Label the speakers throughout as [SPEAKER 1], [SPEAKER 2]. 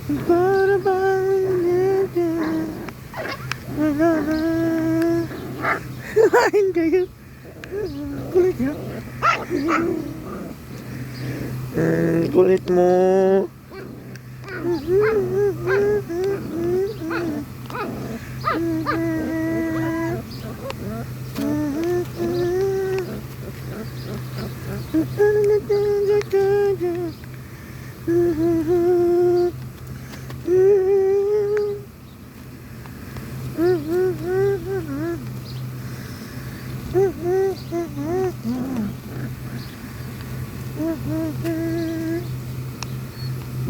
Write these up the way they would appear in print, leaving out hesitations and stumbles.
[SPEAKER 1] Para bang hindi yun. Kulit yun. Kulit mo.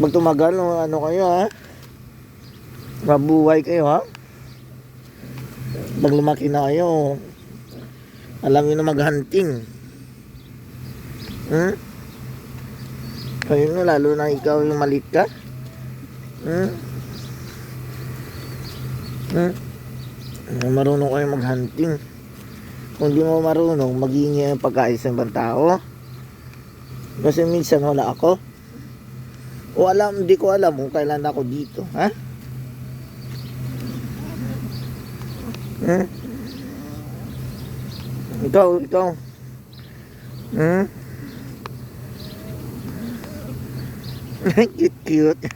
[SPEAKER 1] Pag tumagal, ano kayo ha? Mabuhay kayo ha? Pag lumaki na kayo, alam nyo na maghunting. Kayo na, lalo na ikaw yung maliit ka. Marunong kayo maghunting. Kung di mo marunong, maghihingi yung pagkain sa ibang tao. Kasi minsan wala ako. O di ko alam kung kailan ako dito, ha? Ikaw. Cute.